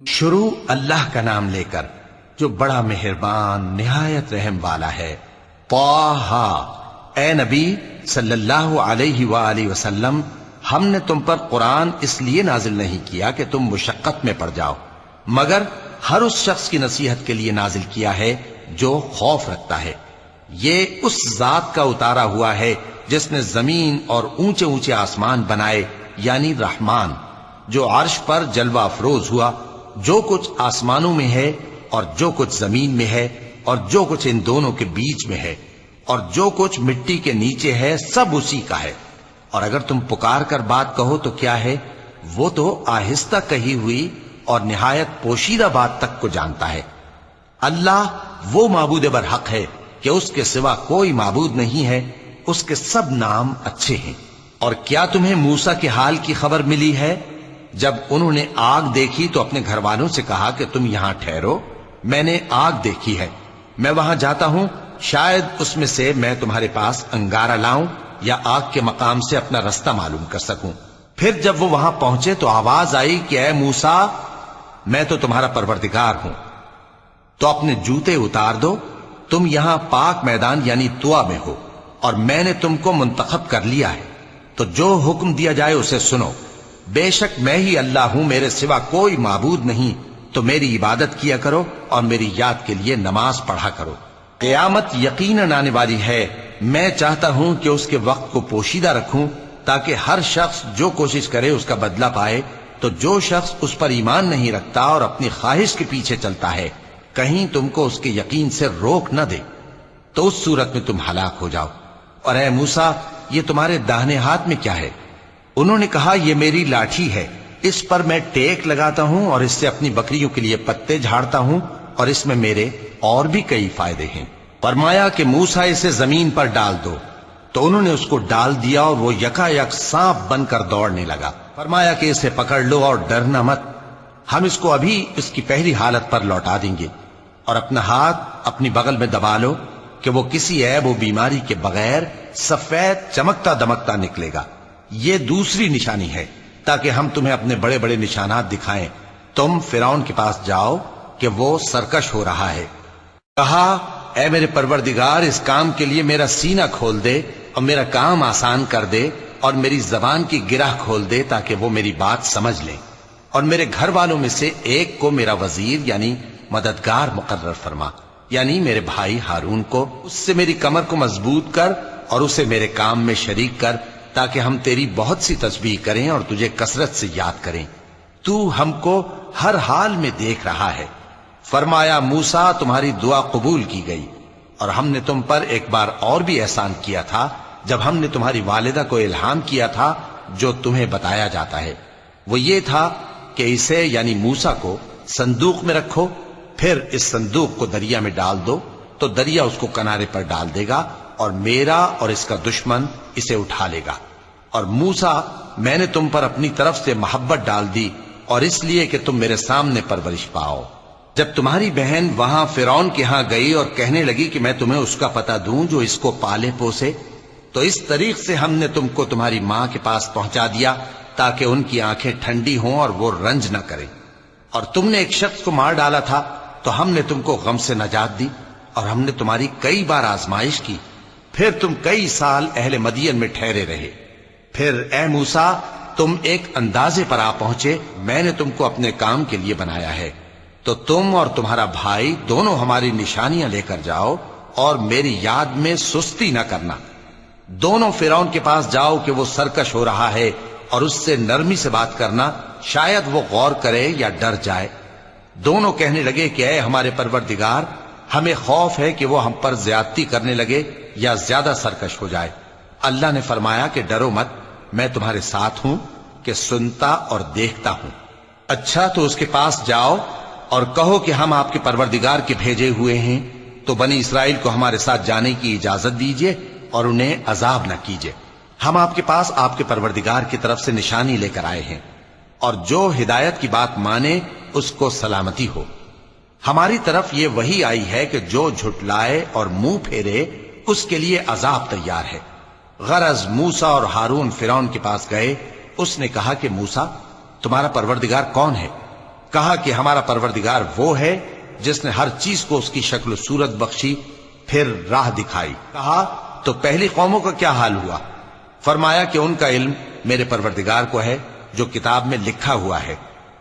شروع اللہ کا نام لے کر جو بڑا مہربان نہایت رحم والا ہے۔ طٰہٰ، اے نبی صلی اللہ علیہ وآلہ وسلم، ہم نے تم پر قرآن اس لیے نازل نہیں کیا کہ تم مشقت میں پڑ جاؤ، مگر ہر اس شخص کی نصیحت کے لیے نازل کیا ہے جو خوف رکھتا ہے۔ یہ اس ذات کا اتارا ہوا ہے جس نے زمین اور اونچے اونچے آسمان بنائے، یعنی رحمان، جو عرش پر جلوہ افروز ہوا۔ جو کچھ آسمانوں میں ہے اور جو کچھ زمین میں ہے اور جو کچھ ان دونوں کے بیچ میں ہے اور جو کچھ مٹی کے نیچے ہے، سب اسی کا ہے۔ اور اگر تم پکار کر بات کہو تو کیا ہے، وہ تو آہستہ کہی ہوئی اور نہایت پوشیدہ بات تک کو جانتا ہے۔ اللہ وہ معبود برحق ہے کہ اس کے سوا کوئی معبود نہیں ہے، اس کے سب نام اچھے ہیں۔ اور کیا تمہیں موسیٰ کے حال کی خبر ملی ہے؟ جب انہوں نے آگ دیکھی تو اپنے گھر والوں سے کہا کہ تم یہاں ٹھہرو، میں نے آگ دیکھی ہے، میں وہاں جاتا ہوں، شاید اس میں سے میں تمہارے پاس انگارہ لاؤں یا آگ کے مقام سے اپنا رستہ معلوم کر سکوں۔ پھر جب وہ وہاں پہنچے تو آواز آئی کہ اے موسیٰ، میں تو تمہارا پروردگار ہوں، تو اپنے جوتے اتار دو، تم یہاں پاک میدان یعنی طویٰ میں ہو، اور میں نے تم کو منتخب کر لیا ہے، تو جو حکم دیا جائے اسے سنو۔ بے شک میں ہی اللہ ہوں، میرے سوا کوئی معبود نہیں، تو میری عبادت کیا کرو اور میری یاد کے لیے نماز پڑھا کرو۔ قیامت یقیناً آنے والی ہے، میں چاہتا ہوں کہ اس کے وقت کو پوشیدہ رکھوں تاکہ ہر شخص جو کوشش کرے اس کا بدلہ پائے۔ تو جو شخص اس پر ایمان نہیں رکھتا اور اپنی خواہش کے پیچھے چلتا ہے، کہیں تم کو اس کے یقین سے روک نہ دے، تو اس صورت میں تم ہلاک ہو جاؤ۔ اور اے موسیٰ، یہ تمہارے داہنے ہاتھ میں کیا ہے؟ انہوں نے کہا، یہ میری لاٹھی ہے، اس پر میں ٹیک لگاتا ہوں اور اس سے اپنی بکریوں کے لیے پتے جھاڑتا ہوں، اور اس میں میرے اور بھی کئی فائدے ہیں۔ فرمایا کہ موسیٰ اسے زمین پر ڈال دو، تو انہوں نے اس کو ڈال دیا اور وہ یکا یک سانپ بن کر دوڑنے لگا۔ فرمایا کہ اسے پکڑ لو اور ڈرنا مت، ہم اس کو ابھی اس کی پہلی حالت پر لوٹا دیں گے، اور اپنا ہاتھ اپنی بغل میں دبا لو کہ وہ کسی عیب و بیماری کے بغیر سفید چمکتا دمکتا نکلے گا۔ یہ دوسری نشانی ہے تاکہ ہم تمہیں اپنے بڑے بڑے نشانات دکھائیں۔ تم فرعون کے پاس جاؤ کہ وہ سرکش ہو رہا ہے۔ کہا، اے میرے پروردگار، اس کام کے لیے میرا سینہ کھول دے اور میرا کام آسان کر دے، اور میری زبان کی گرہ کھول دے تاکہ وہ میری بات سمجھ لیں، اور میرے گھر والوں میں سے ایک کو میرا وزیر یعنی مددگار مقرر فرما، یعنی میرے بھائی ہارون کو۔ اس سے میری کمر کو مضبوط کر اور اسے میرے کام میں شریک کر، تاکہ ہم تیری بہت سی تسبیح کریں اور تجھے کثرت سے یاد کریں، تو ہم کو ہر حال میں دیکھ رہا ہے۔ فرمایا، موسیٰ، تمہاری دعا قبول کی گئی، اور ہم نے تم پر ایک بار اور بھی احسان کیا تھا جب ہم نے تمہاری والدہ کو الہام کیا تھا جو تمہیں بتایا جاتا ہے۔ وہ یہ تھا کہ اسے یعنی موسیٰ کو صندوق میں رکھو، پھر اس صندوق کو دریا میں ڈال دو، تو دریا اس کو کنارے پر ڈال دے گا، اور میرا اور اس کا دشمن اسے اٹھا لے گا۔ اور موسیٰ، میں نے تم پر اپنی طرف سے محبت ڈال دی، اور اس لیے کہ تم میرے سامنے پرورش پاؤ۔ جب تمہاری بہن وہاں فرعون کے ہاں گئی اور کہنے لگی کہ میں تمہیں اس کا پتہ دوں جو اس کو پالے پوسے، تو اس طریق سے ہم نے تم کو تمہاری ماں کے پاس پہنچا دیا تاکہ ان کی آنکھیں ٹھنڈی ہوں اور وہ رنج نہ کریں۔ اور تم نے ایک شخص کو مار ڈالا تھا تو ہم نے تم کو غم سے نجات دی، اور ہم نے تمہاری کئی بار آزمائش کی، پھر تم کئی سال اہل مدین میں ٹھہرے رہے۔ پھر اے موسیٰ، تم ایک اندازے پر آ پہنچے، میں نے تم کو اپنے کام کے لیے بنایا ہے، تو تم اور تمہارا بھائی دونوں ہماری نشانیاں لے کر جاؤ، اور میری یاد میں سستی نہ کرنا۔ دونوں فرعون کے پاس جاؤ کہ وہ سرکش ہو رہا ہے، اور اس سے نرمی سے بات کرنا، شاید وہ غور کرے یا ڈر جائے۔ دونوں کہنے لگے کہ اے ہمارے پروردگار، ہمیں خوف ہے کہ وہ ہم پر زیادتی کرنے لگے یا زیادہ سرکش ہو جائے۔ اللہ نے فرمایا کہ ڈرو مت، میں تمہارے ساتھ ہوں کہ سنتا اور دیکھتا ہوں۔ اچھا، تو اس کے پاس جاؤ اور کہو کہ ہم آپ کے پروردگار کے بھیجے ہوئے ہیں، تو بنی اسرائیل کو ہمارے ساتھ جانے کی اجازت دیجیے اور انہیں عذاب نہ کیجیے۔ ہم آپ کے پاس آپ کے پروردگار کی طرف سے نشانی لے کر آئے ہیں، اور جو ہدایت کی بات مانے اس کو سلامتی ہو۔ ہماری طرف یہ وحی آئی ہے کہ جو جھٹلائے اور منہ پھیرے اس کے لیے عذاب تیار ہے۔ غرض موسیٰ اور ہارون فرعون کے پاس گئے، اس نے کہا کہ موسیٰ، تمہارا پروردگار کون ہے؟ کہا کہ ہمارا پروردگار وہ ہے جس نے ہر چیز کو اس کی شکل و صورت بخشی، پھر راہ دکھائی۔ کہا تو پہلی قوموں کا کیا حال ہوا؟ فرمایا کہ ان کا علم میرے پروردگار کو ہے جو کتاب میں لکھا ہوا ہے۔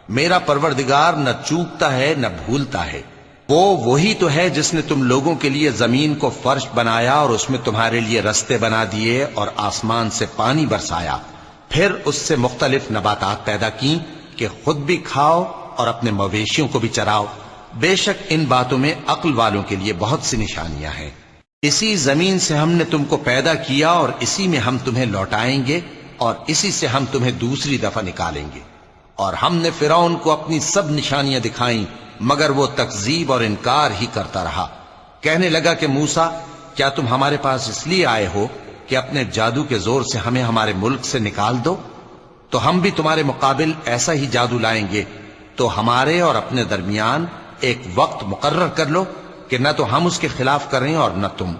میرا پروردگار نہ چوکتا ہے نہ بھولتا ہے۔ وہ وہی تو ہے جس نے تم لوگوں کے لیے زمین کو فرش بنایا اور اس میں تمہارے لیے رستے بنا دیے اور آسمان سے پانی برسایا، پھر اس سے مختلف نباتات پیدا کی کہ خود بھی کھاؤ اور اپنے مویشیوں کو بھی چراؤ۔ بے شک ان باتوں میں عقل والوں کے لیے بہت سی نشانیاں ہیں۔ اسی زمین سے ہم نے تم کو پیدا کیا اور اسی میں ہم تمہیں لوٹائیں گے اور اسی سے ہم تمہیں دوسری دفعہ نکالیں گے۔ اور ہم نے فرعون کو اپنی سب نشانیاں دکھائیں مگر وہ تکذیب اور انکار ہی کرتا رہا۔ کہنے لگا کہ موسیٰ، کیا تم ہمارے پاس اس لیے آئے ہو کہ اپنے جادو کے زور سے ہمیں ہمارے ملک سے نکال دو؟ تو ہم بھی تمہارے مقابل ایسا ہی جادو لائیں گے، تو ہمارے اور اپنے درمیان ایک وقت مقرر کر لو کہ نہ تو ہم اس کے خلاف کریں اور نہ تم،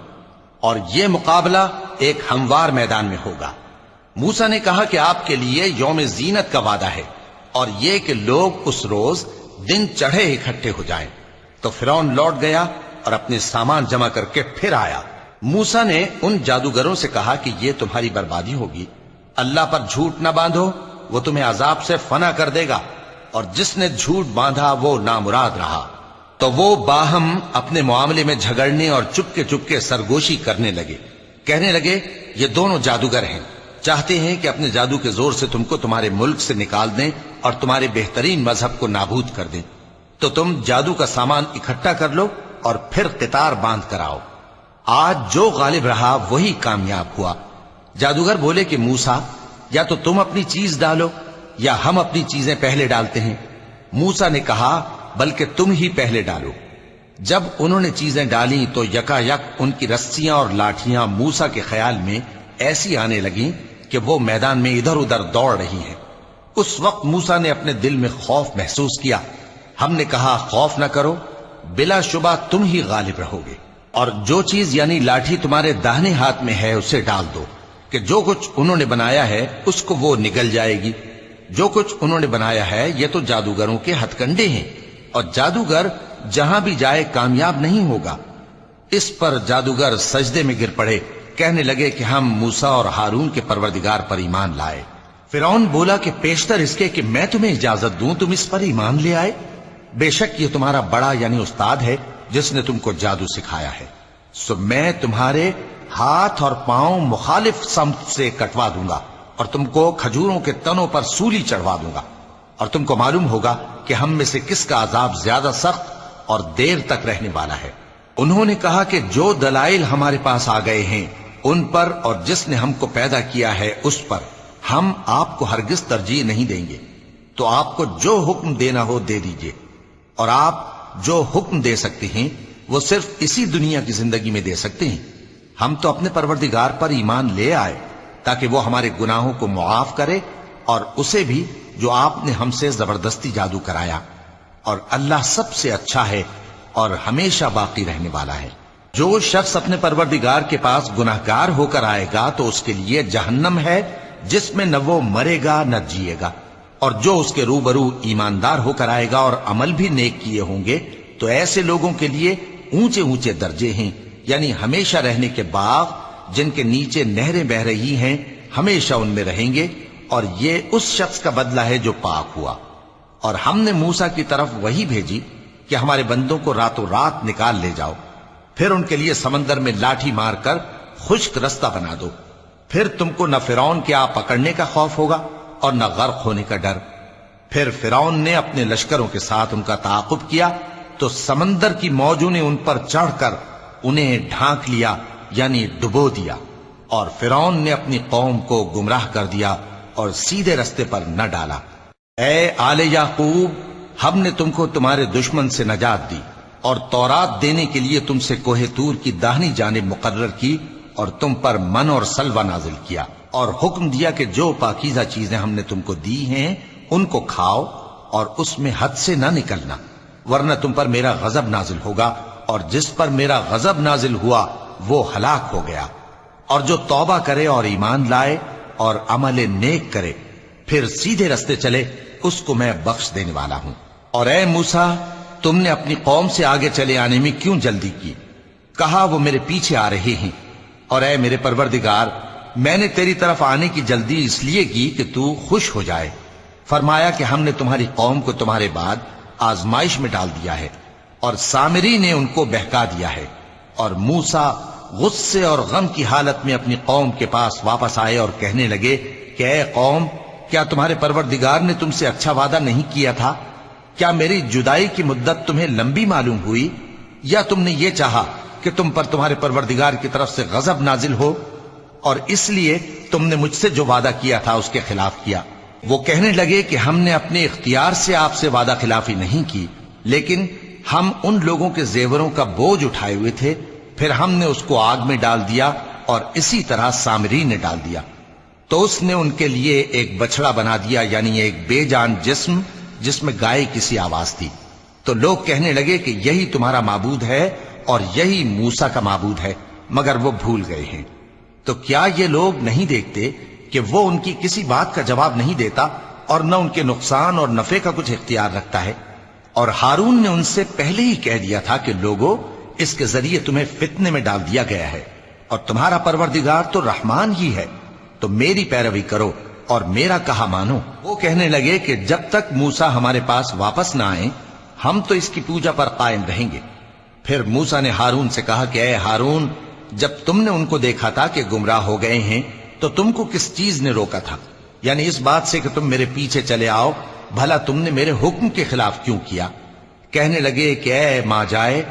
اور یہ مقابلہ ایک ہموار میدان میں ہوگا۔ موسیٰ نے کہا کہ آپ کے لیے یوم زینت کا وعدہ ہے اور یہ کہ لوگ اس روز دن چڑھے اکٹھے ہو جائیں۔ تو فرعون لوٹ گیا اور اپنے سامان جمع کر کے پھر آیا۔ موسیٰ نے ان جادوگروں سے کہا کہ یہ تمہاری بربادی ہوگی، اللہ پر جھوٹ نہ باندھو، وہ تمہیں عذاب سے فنا کر دے گا، اور جس نے جھوٹ باندھا وہ نامراد رہا۔ تو وہ باہم اپنے معاملے میں جھگڑنے اور چپکے سرگوشی کرنے لگے۔ کہنے لگے یہ دونوں جادوگر ہیں، چاہتے ہیں کہ اپنے جادو کے زور سے تم کو تمہارے ملک سے نکال دیں اور تمہارے بہترین مذہب کو نابود کر دیں۔ تو تم جادو کا سامان اکٹھا کر لو اور پھر قطار باندھ کر آؤ۔ آج جو غالب رہا وہی کامیاب ہوا۔ جادوگر بولے کہ موسیٰ، یا تو تم اپنی چیز ڈالو یا ہم اپنی چیزیں پہلے ڈالتے ہیں۔ موسیٰ نے کہا بلکہ تم ہی پہلے ڈالو۔ جب انہوں نے چیزیں ڈالیں تو یکا یک ان کی رسیاں اور لاٹھیاں موسیٰ کے خیال میں ایسی آنے لگیں کہ وہ میدان میں ادھر ادھر دوڑ رہی ہیں۔ اس وقت موسیٰ نے اپنے دل میں خوف محسوس کیا۔ ہم نے کہا خوف نہ کرو، بلا شبہ تم ہی غالب رہو گے، اور جو چیز یعنی لاٹھی تمہارے داہنے ہاتھ میں ہے اسے ڈال دو کہ جو کچھ انہوں نے بنایا ہے اس کو وہ نگل جائے گی۔ جو کچھ انہوں نے بنایا ہے یہ تو جادوگروں کے ہتھ کنڈے ہیں، اور جادوگر جہاں بھی جائے کامیاب نہیں ہوگا۔ اس پر جادوگر سجدے میں گر پڑے، کہنے لگے کہ ہم موسیٰ اور ہارون کے پروردگار پر ایمان لائے۔ فرعون بولا کہ پیشتر اس کے کہ میں تمہیں اجازت دوں تم اس پر ایمان لے آئے؟ بے شک یہ تمہارا بڑا یعنی استاد ہے جس نے تم کو جادو سکھایا ہے، سو میں تمہارے ہاتھ اور پاؤں مخالف سمت سے کٹوا دوں گا اور تم کو کھجوروں کے تنوں پر سولی چڑھوا دوں گا، اور تم کو معلوم ہوگا کہ ہم میں سے کس کا عذاب زیادہ سخت اور دیر تک رہنے والا ہے۔ انہوں نے کہا کہ جو دلائل ہمارے پاس آ گئے ہیں ان پر اور جس نے ہم کو پیدا کیا ہے اس پر ہم آپ کو ہرگز ترجیح نہیں دیں گے، تو آپ کو جو حکم دینا ہو دے دیجئے، اور آپ جو حکم دے سکتے ہیں وہ صرف اسی دنیا کی زندگی میں دے سکتے ہیں۔ ہم تو اپنے پروردگار پر ایمان لے آئے تاکہ وہ ہمارے گناہوں کو معاف کرے اور اسے بھی جو آپ نے ہم سے زبردستی جادو کرایا، اور اللہ سب سے اچھا ہے اور ہمیشہ باقی رہنے والا ہے۔ جو شخص اپنے پروردگار کے پاس گناہگار ہو کر آئے گا تو اس کے لیے جہنم ہے جس میں نہ وہ مرے گا نہ جیے گا، اور جو اس کے روبرو ایماندار ہو کر آئے گا اور عمل بھی نیک کیے ہوں گے تو ایسے لوگوں کے لیے اونچے اونچے درجے ہیں، یعنی ہمیشہ رہنے کے باغ جن کے نیچے نہریں بہ رہی ہیں، ہمیشہ ان میں رہیں گے، اور یہ اس شخص کا بدلہ ہے جو پاک ہوا۔ اور ہم نے موسیٰ کی طرف وہی بھیجی کہ ہمارے بندوں کو راتوں رات نکال لے جاؤ، پھر ان کے لیے سمندر میں لاٹھی مار کر خشک رستہ بنا دو، پھر تم کو نہ فرعون کے آ پکڑنے کا خوف ہوگا اور نہ غرق ہونے کا ڈر۔ پھر فرعون نے اپنے لشکروں کے ساتھ ان کا تعاقب کیا تو سمندر کی موجوں نے ان پر چڑھ کر انہیں ڈھانک لیا یعنی ڈبو دیا، اور فرعون نے اپنی قوم کو گمراہ کر دیا اور سیدھے رستے پر نہ ڈالا۔ اے آل یعقوب، ہم نے تم کو تمہارے دشمن سے نجات دی اور تورات دینے کے لیے تم سے کوہ طور کی داہنی جانب مقرر کی، اور تم پر من اور سلوہ نازل کیا، اور حکم دیا کہ جو پاکیزہ چیزیں ہم نے تم کو دی ہیں ان کو کھاؤ اور اس میں حد سے نہ نکلنا، ورنہ تم پر میرا غضب نازل ہوگا، اور جس پر میرا غضب نازل ہوا وہ ہلاک ہو گیا۔ اور جو توبہ کرے اور ایمان لائے اور عمل نیک کرے پھر سیدھے رستے چلے اس کو میں بخش دینے والا ہوں۔ اور اے موسیٰ تم نے اپنی قوم سے آگے چلے آنے میں کیوں جلدی کی؟ کہا وہ میرے پیچھے آ رہے ہیں۔ اور اے میرے پروردگار میں نے تیری طرف آنے کی جلدی اس لیے کی کہ تو خوش ہو جائے۔ فرمایا کہ ہم نے تمہاری قوم کو تمہارے بعد آزمائش میں ڈال دیا ہے اور سامری نے ان کو بہکا دیا ہے۔ اور موسیٰ غصے اور غم کی حالت میں اپنی قوم کے پاس واپس آئے اور کہنے لگے کہ اے قوم، کیا تمہارے پروردگار نے تم سے اچھا وعدہ نہیں کیا تھا؟ کیا میری جدائی کی مدت تمہیں لمبی معلوم ہوئی، یا تم نے یہ چاہا کہ تم پر تمہارے پروردگار کی طرف سے غضب نازل ہو، اور اس لیے تم نے مجھ سے جو وعدہ کیا تھا اس کے خلاف کیا؟ وہ کہنے لگے کہ ہم نے اپنے اختیار سے آپ سے وعدہ خلافی نہیں کی، لیکن ہم ان لوگوں کے زیوروں کا بوجھ اٹھائے ہوئے تھے، پھر ہم نے اس کو آگ میں ڈال دیا اور اسی طرح سامری نے ڈال دیا۔ تو اس نے ان کے لیے ایک بچڑا بنا دیا، یعنی ایک بے جان جسم جس میں گائے کسی آواز تھی۔ تو لوگ کہنے لگے کہ یہی تمہارا معبود ہے اور یہی موسیٰ کا معبود ہے، مگر وہ بھول گئے ہیں۔ تو کیا یہ لوگ نہیں دیکھتے کہ وہ ان کی کسی بات کا جواب نہیں دیتا اور نہ ان کے نقصان اور نفع کا کچھ اختیار رکھتا ہے؟ اور ہارون نے ان سے پہلے ہی کہہ دیا تھا کہ لوگوں، اس کے ذریعے تمہیں فتنے میں ڈال دیا گیا ہے، اور تمہارا پروردگار تو رحمان ہی ہے، تو میری پیروی کرو اور میرا کہا مانو۔ وہ کہنے لگے کہ جب تک موسیٰ ہمارے پاس واپس نہ آئیں ہم تو اس کی پوجا پر قائم رہیں گے۔ پھر موسیٰ نے ہارون سے کہا کہ اے ہارون، جب تم نے ان کو دیکھا تھا کہ گمراہ ہو گئے ہیں تو تم کو کس چیز نے روکا تھا؟ یعنی اس بات سے کہ تم میرے پیچھے چلے آؤ، بھلا تم نے میرے حکم کے خلاف کیوں کیا؟ کہنے لگے کہ اے ماں جائے،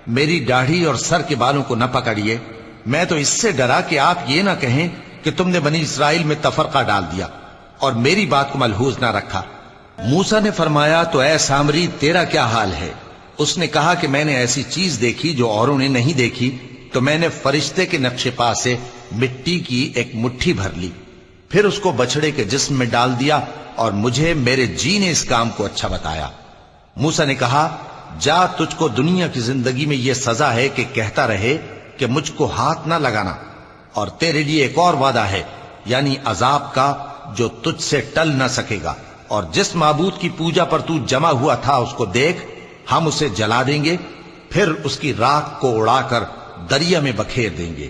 میری داڑھی اور سر کے بالوں کو نہ پکڑیے، میں تو اس سے ڈرا کہ آپ یہ نہ کہیں کہ تم نے بنی اسرائیل میں تفرقہ ڈال دیا اور میری بات کو ملحوظ نہ رکھا۔ موسیٰ نے فرمایا تو اے سامری تیرا کیا حال ہے؟ اس نے کہا کہ میں نے ایسی چیز دیکھی جو اوروں نے نہیں دیکھی، تو میں نے فرشتے کے نقش پا سے مٹی کی ایک مٹھی بھر لی، پھر اس کو بچڑے کے جسم میں ڈال دیا، اور مجھے میرے جی نے اس کام کو اچھا بتایا۔ موسیٰ نے کہا جا، تجھ کو دنیا کی زندگی میں یہ سزا ہے کہ کہتا رہے کہ مجھ کو ہاتھ نہ لگانا، اور تیرے لیے ایک اور وعدہ ہے، یعنی عذاب کا جو تجھ سے ٹل نہ سکے گا، اور جس معبود کی پوجا پر تو جمع ہوا تھا اس کو دیکھ، ہم اسے جلا دیں گے، پھر اس کی راکھ کو اڑا کر دریا میں بکھیر دیں گے۔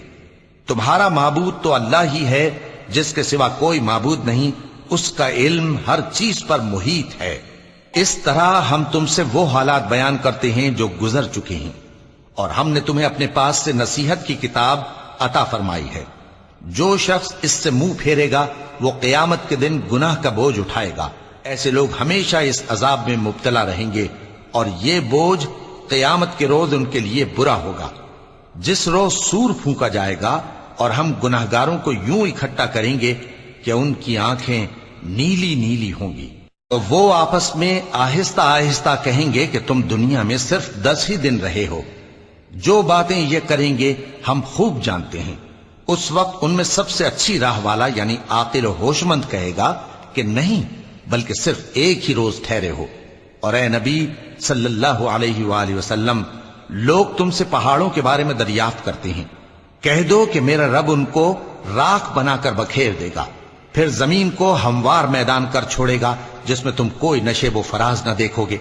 تمہارا معبود تو اللہ ہی ہے، جس کے سوا کوئی معبود نہیں، اس کا علم ہر چیز پر محیط ہے۔ اس طرح ہم تم سے وہ حالات بیان کرتے ہیں جو گزر چکے ہیں، اور ہم نے تمہیں اپنے پاس سے نصیحت کی کتاب عطا فرمائی ہے۔ جو شخص اس سے منہ پھیرے گا وہ قیامت کے دن گناہ کا بوجھ اٹھائے گا۔ ایسے لوگ ہمیشہ اس عذاب میں مبتلا رہیں گے، اور یہ بوجھ قیامت کے روز ان کے لیے برا ہوگا، جس روز سور پھونکا جائے گا، اور ہم گناہگاروں کو یوں اکٹھا کریں گے کہ ان کی آنکھیں نیلی نیلی ہوں گی۔ تو وہ آپس میں آہستہ آہستہ کہیں گے کہ تم دنیا میں صرف 10 ہی دن رہے ہو، جو باتیں یہ کریں گے ہم خوب جانتے ہیں۔ اس وقت ان میں سب سے اچھی راہ والا یعنی عاقل و ہوش مند کہے گا کہ نہیں، بلکہ صرف ایک ہی روز ٹھہرے ہو۔ اور اے نبی صلی اللہ علیہ وآلہ وسلم، لوگ تم سے پہاڑوں کے بارے میں دریافت کرتے ہیں، کہہ دو کہ میرا رب ان کو راکھ بنا کر بکھیر دے گا، پھر زمین کو ہموار میدان کر چھوڑے گا جس میں تم کوئی نشیب و فراز نہ دیکھو گے۔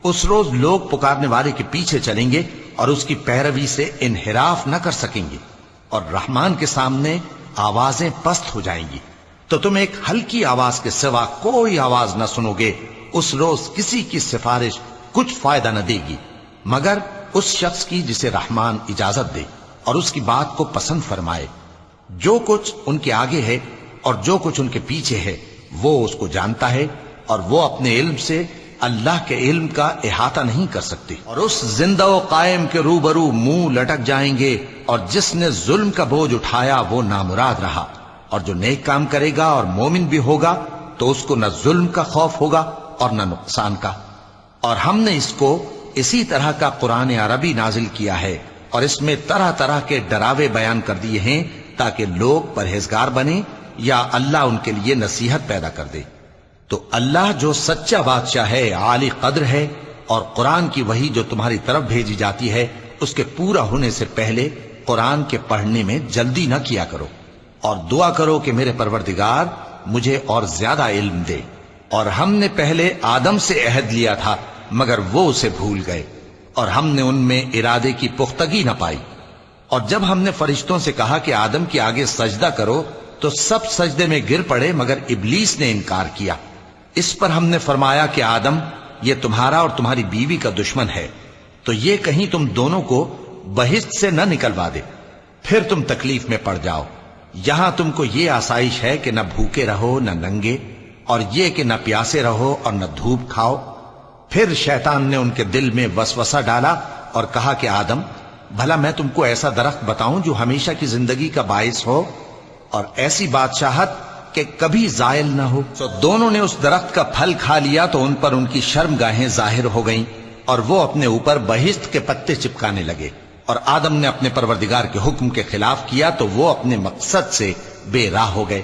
اس روز لوگ پکارنے والے کے پیچھے چلیں گے اور اس کی پیروی سے انحراف نہ کر سکیں گے، اور رحمان کے سامنے آوازیں پست ہو جائیں گی، تو تم ایک ہلکی آواز کے سوا کوئی آواز نہ سنو گے۔ اس روز کسی کی سفارش کچھ فائدہ نہ دے گی مگر اس شخص کی جسے رحمان اجازت دے اور اس کی بات کو پسند فرمائے۔ جو کچھ ان کے آگے ہے اور جو کچھ ان کے پیچھے ہے وہ اس کو جانتا ہے، اور وہ اپنے علم سے اللہ کے علم کا احاطہ نہیں کر سکتے۔ اور اس زندہ و قائم کے روبرو منہ لٹک جائیں گے، اور جس نے ظلم کا بوجھ اٹھایا وہ نامراد رہا، اور جو نیک کام کرے گا اور مومن بھی ہوگا تو اس کو نہ ظلم کا خوف ہوگا اور نہ نقصان کا۔ اور ہم نے اس کو اسی طرح کا قرآن عربی نازل کیا ہے، اور اس میں طرح طرح کے ڈراوے بیان کر دیے ہیں تاکہ لوگ پرہیزگار بنیں یا اللہ ان کے لیے نصیحت پیدا کر دے۔ تو اللہ جو سچا بادشاہ ہے، عالی قدر ہے، اور قرآن کی وحی جو تمہاری طرف بھیجی جاتی ہے اس کے پورا ہونے سے پہلے قرآن کے پڑھنے میں جلدی نہ کیا کرو، اور دعا کرو کہ میرے پروردگار مجھے اور زیادہ علم دے۔ اور ہم نے پہلے آدم سے عہد لیا تھا مگر وہ اسے بھول گئے اور ہم نے ان میں ارادے کی پختگی نہ پائی۔ اور جب ہم نے فرشتوں سے کہا کہ آدم کے آگے سجدہ کرو تو سب سجدے میں گر پڑے مگر ابلیس نے انکار کیا۔ اس پر ہم نے فرمایا کہ آدم، یہ تمہارا اور تمہاری بیوی کا دشمن ہے، تو یہ کہیں تم دونوں کو بہشت سے نہ نکلوا دے، پھر تم تکلیف میں پڑ جاؤ۔ یہاں تم کو یہ آسائش ہے کہ نہ بھوکے رہو نہ ننگے، اور یہ کہ نہ پیاسے رہو اور نہ دھوپ کھاؤ۔ پھر شیطان نے ان کے دل میں وسوسہ ڈالا اور کہا کہ آدم، بھلا میں تم کو ایسا درخت بتاؤں جو ہمیشہ کی زندگی کا باعث ہو اور ایسی بادشاہت کہ کبھی زائل نہ ہو؟ تو دونوں نے اس درخت کا پھل کھا لیا تو ان پر ان کی شرمگاہیں ظاہر ہو گئیں اور وہ اپنے اوپر بہشت کے پتے چپکانے لگے۔ اور آدم نے اپنے پروردگار کے حکم کے خلاف کیا تو وہ اپنے مقصد سے بے راہ ہو گئے۔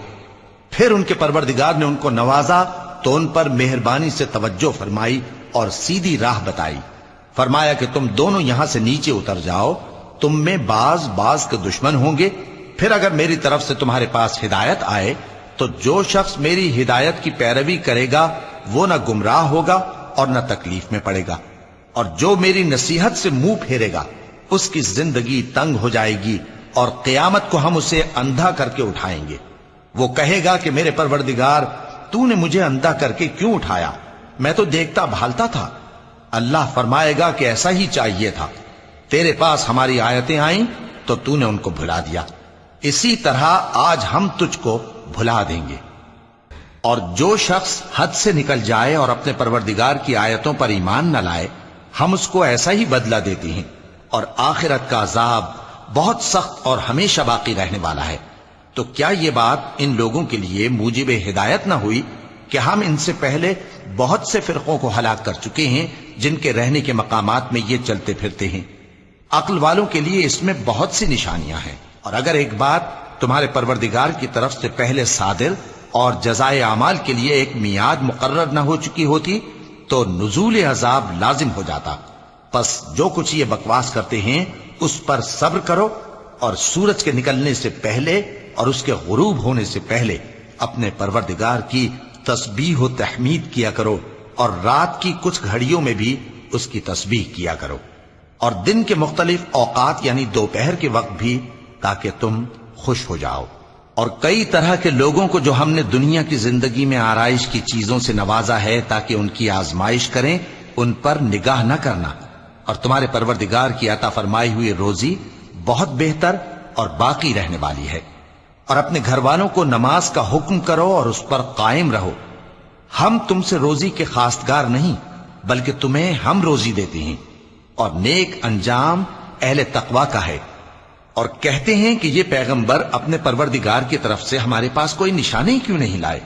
پھر ان کے پروردگار نے ان کو نوازا تو ان پر مہربانی سے توجہ فرمائی اور سیدھی راہ بتائی۔ فرمایا کہ تم دونوں یہاں سے نیچے اتر جاؤ، تم میں بعض کے دشمن ہوں گے، پھر اگر میری طرف سے تمہارے پاس ہدایت آئے تو جو شخص میری ہدایت کی پیروی کرے گا وہ نہ گمراہ ہوگا اور نہ تکلیف میں پڑے گا، اور جو میری نصیحت سے منہ پھیرے گا اس کی زندگی تنگ ہو جائے گی اور قیامت کو ہم اسے اندھا کر کے اٹھائیں گے۔ وہ کہے گا کہ میرے پروردگار، تو نے مجھے اندھا کر کے کیوں اٹھایا؟ میں تو دیکھتا بھالتا تھا۔ اللہ فرمائے گا کہ ایسا ہی چاہیے تھا، تیرے پاس ہماری آیتیں آئیں تو تو نے ان کو بھلا دیا، اسی طرح آج ہم تجھ کو بھلا دیں گے۔ اور جو شخص حد سے نکل جائے اور اپنے پروردگار کی آیتوں پر ایمان نہ لائے، ہم اس کو ایسا ہی بدلہ دیتے ہیں، اور آخرت کا عذاب بہت سخت اور ہمیشہ باقی رہنے والا ہے۔ تو کیا یہ بات ان لوگوں کے لیے موجب ہدایت نہ ہوئی کہ ہم ان سے پہلے بہت سے فرقوں کو ہلاک کر چکے ہیں جن کے رہنے کے مقامات میں یہ چلتے پھرتے ہیں؟ عقل والوں کے لیے اس میں بہت سی نشانیاں ہیں۔ اور اگر ایک بات تمہارے پروردگار کی طرف سے پہلے صادر اور جزائے اعمال کے لیے ایک میعاد مقرر نہ ہو چکی ہوتی تو نزول عذاب لازم ہو جاتا۔ پس جو کچھ یہ بکواس کرتے ہیں اس پر صبر کرو، اور سورج کے نکلنے سے پہلے اور اس کے غروب ہونے سے پہلے اپنے پروردگار کی تسبیح و تحمید کیا کرو، اور رات کی کچھ گھڑیوں میں بھی اس کی تسبیح کیا کرو، اور دن کے مختلف اوقات یعنی دوپہر کے وقت بھی، تاکہ تم خوش ہو جاؤ۔ اور کئی طرح کے لوگوں کو جو ہم نے دنیا کی زندگی میں آرائش کی چیزوں سے نوازا ہے تاکہ ان کی آزمائش کریں، ان پر نگاہ نہ کرنا، اور تمہارے پروردگار کی عطا فرمائی ہوئی روزی بہت بہتر اور باقی رہنے والی ہے۔ اور اپنے گھر والوں کو نماز کا حکم کرو اور اس پر قائم رہو۔ ہم تم سے روزی کے خواستگار نہیں بلکہ تمہیں ہم روزی دیتے ہیں، اور نیک انجام اہل تقوی کا ہے۔ اور کہتے ہیں کہ یہ پیغمبر اپنے پروردگار کی طرف سے ہمارے پاس کوئی نشانی کیوں نہیں لائے؟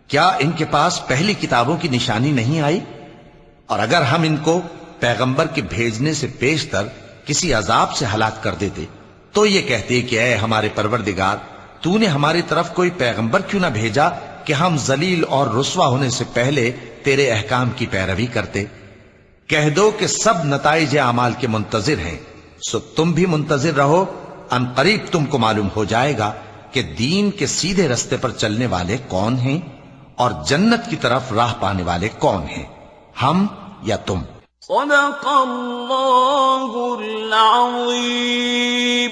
کیا ان کے پاس پہلی کتابوں کی نشانی نہیں آئی؟ اور اگر ہم ان کو پیغمبر کے بھیجنے سے پیشتر کسی عذاب سے ہلاک کر دیتے تو یہ کہتے کہ اے ہمارے پروردگار، تو نے ہماری طرف کوئی پیغمبر کیوں نہ بھیجا کہ ہم ذلیل اور رسوا ہونے سے پہلے تیرے احکام کی پیروی کرتے۔ کہہ دو کہ سب نتائج اعمال کے منتظر ہیں، سو تم بھی منتظر رہو، ان قریب تم کو معلوم ہو جائے گا کہ دین کے سیدھے رستے پر چلنے والے کون ہیں اور جنت کی طرف راہ پانے والے کون ہیں، ہم یا تم۔ صدق اللہ العظیم۔